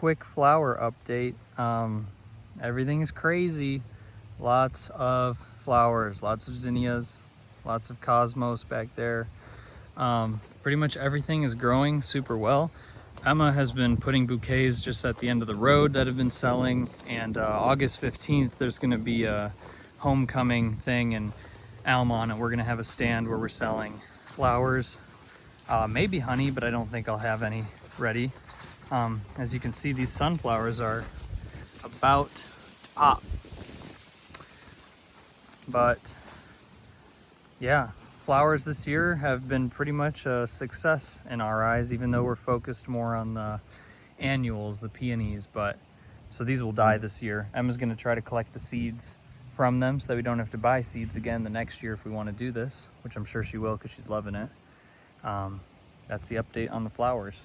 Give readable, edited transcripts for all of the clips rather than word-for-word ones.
quick flower update. Everything is crazy. Lots of flowers, lots of zinnias, lots of cosmos back there. Pretty much everything is growing super well. Emma has been putting bouquets just at the end of the road that have been selling, and August 15th there's going to be a homecoming thing in Almont, and we're going to have a stand where we're selling flowers, maybe honey, but I don't think I'll have any ready. As you can see, these sunflowers are about to pop. But yeah, flowers this year have been pretty much a success in our eyes, even though we're focused more on the annuals, the peonies. But so these will die this year. Emma's going to try to collect the seeds from them so that we don't have to buy seeds again the next year if we want to do this, which I'm sure she will because she's loving it. That's the update on the flowers.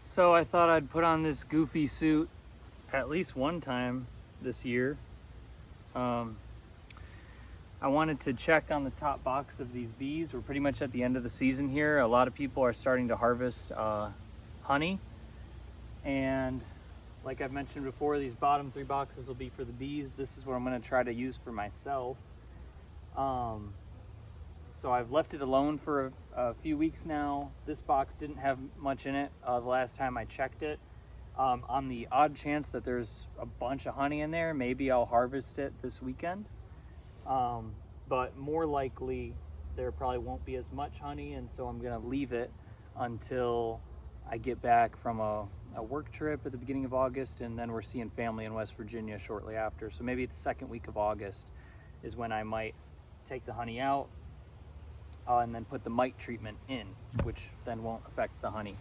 So I thought I'd put on this goofy suit at least one time this year. I wanted to check on the top box of these bees. We're pretty much at the end of the season here. A lot of people are starting to harvest honey. And like I've mentioned before, these bottom 3 boxes will be for the bees. This is what I'm going to try to use for myself. So I've left it alone for a few weeks now. This box didn't have much in it the last time I checked it. On the odd chance that there's a bunch of honey in there, maybe I'll harvest it this weekend. But more likely there probably won't be as much honey, and so I'm gonna leave it until I get back from a work trip at the beginning of August, and then we're seeing family in West Virginia shortly after. So maybe the second week of August is when I might take the honey out and then put the mite treatment in, which then won't affect the honey.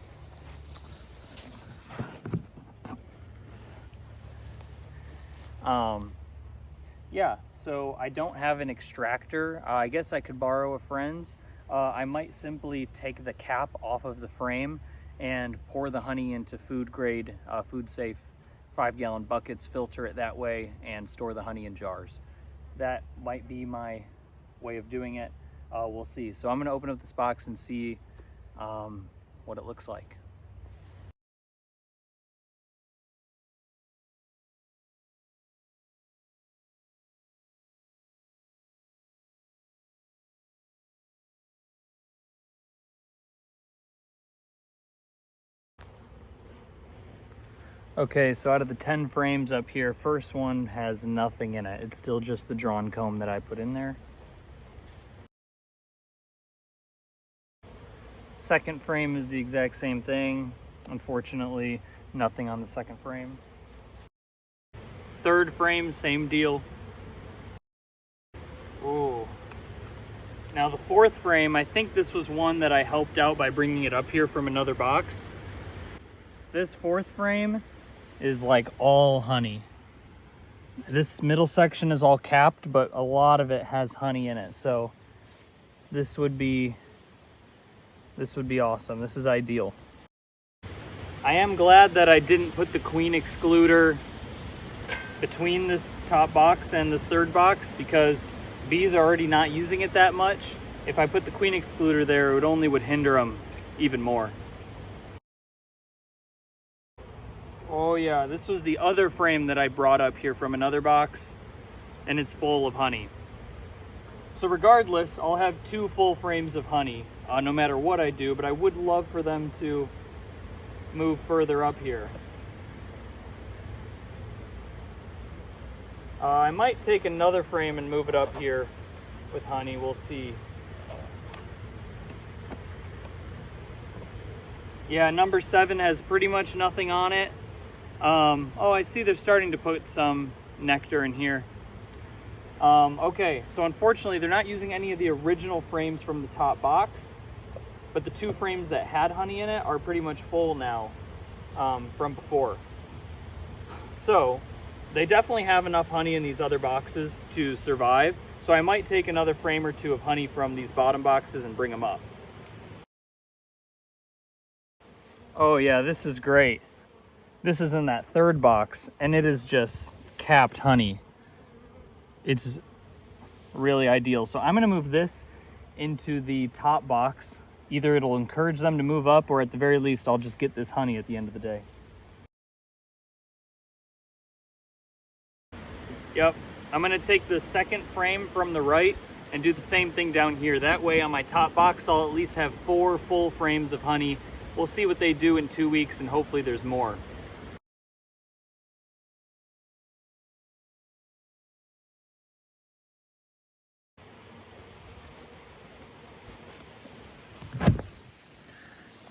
Yeah, so I don't have an extractor. I guess I could borrow a friend's. I might simply take the cap off of the frame and pour the honey into food grade, food safe 5-gallon buckets, filter it that way, and store the honey in jars. That might be my way of doing it. We'll see. So I'm going to open up this box and see what it looks like. Okay, so out of the 10 frames up here, first one has nothing in it. It's still just the drawn comb that I put in there. Second frame is the exact same thing. Unfortunately, nothing on the second frame. Third frame, same deal. Ooh. Now the fourth frame, I think this was one that I helped out by bringing it up here from another box. This fourth frame is like all honey. This middle section is all capped, but a lot of it has honey in it. So this would be awesome. This is ideal. I am glad that I didn't put the queen excluder between this top box and this third box, because bees are already not using it that much. If I put the queen excluder there, it would hinder them even more. Oh yeah, this was the other frame that I brought up here from another box, and it's full of honey. So regardless, I'll have 2 full frames of honey, no matter what I do, but I would love for them to move further up here. I might take another frame and move it up here with honey, we'll see. Yeah, number 7 has pretty much nothing on it. Oh, I see they're starting to put some nectar in here. Okay, so unfortunately they're not using any of the original frames from the top box, but the 2 frames that had honey in it are pretty much full now from before. So they definitely have enough honey in these other boxes to survive. So I might take another frame or 2 of honey from these bottom boxes and bring them up. Oh yeah, this is great. This is in that third box, and it is just capped honey. It's really ideal. So I'm gonna move this into the top box Either it'll encourage them to move up, or at the very least, I'll just get this honey at the end of the day. Yep, I'm gonna take the second frame from the right and do the same thing down here. That way on my top box, I'll at least have 4 full frames of honey. We'll see what they do in 2 weeks, and hopefully there's more.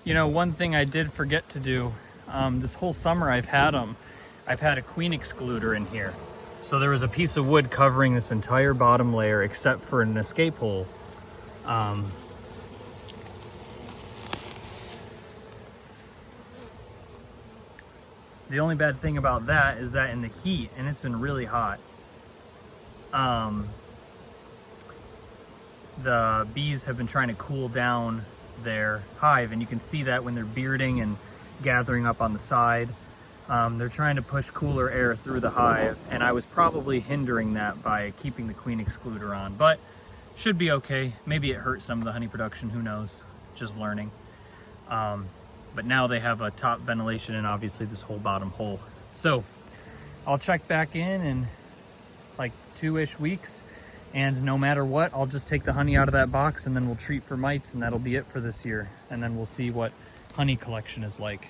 You know, one thing I did forget to do, this whole summer I've had a queen excluder in here. So there was a piece of wood covering this entire bottom layer except for an escape hole. The only bad thing about that is that in the heat, and it's been really hot, the bees have been trying to cool down their hive, and you can see that when they're bearding and gathering up on the side. They're trying to push cooler air through the hive, and I was probably hindering that by keeping the queen excluder on, but should be okay. Maybe it hurt some of the honey production, who knows, just learning. But now they have a top ventilation and obviously this whole bottom hole. So I'll check back in like 2-ish weeks, and no matter what, I'll just take the honey out of that box and then we'll treat for mites, and that'll be it for this year. And then we'll see what honey collection is like.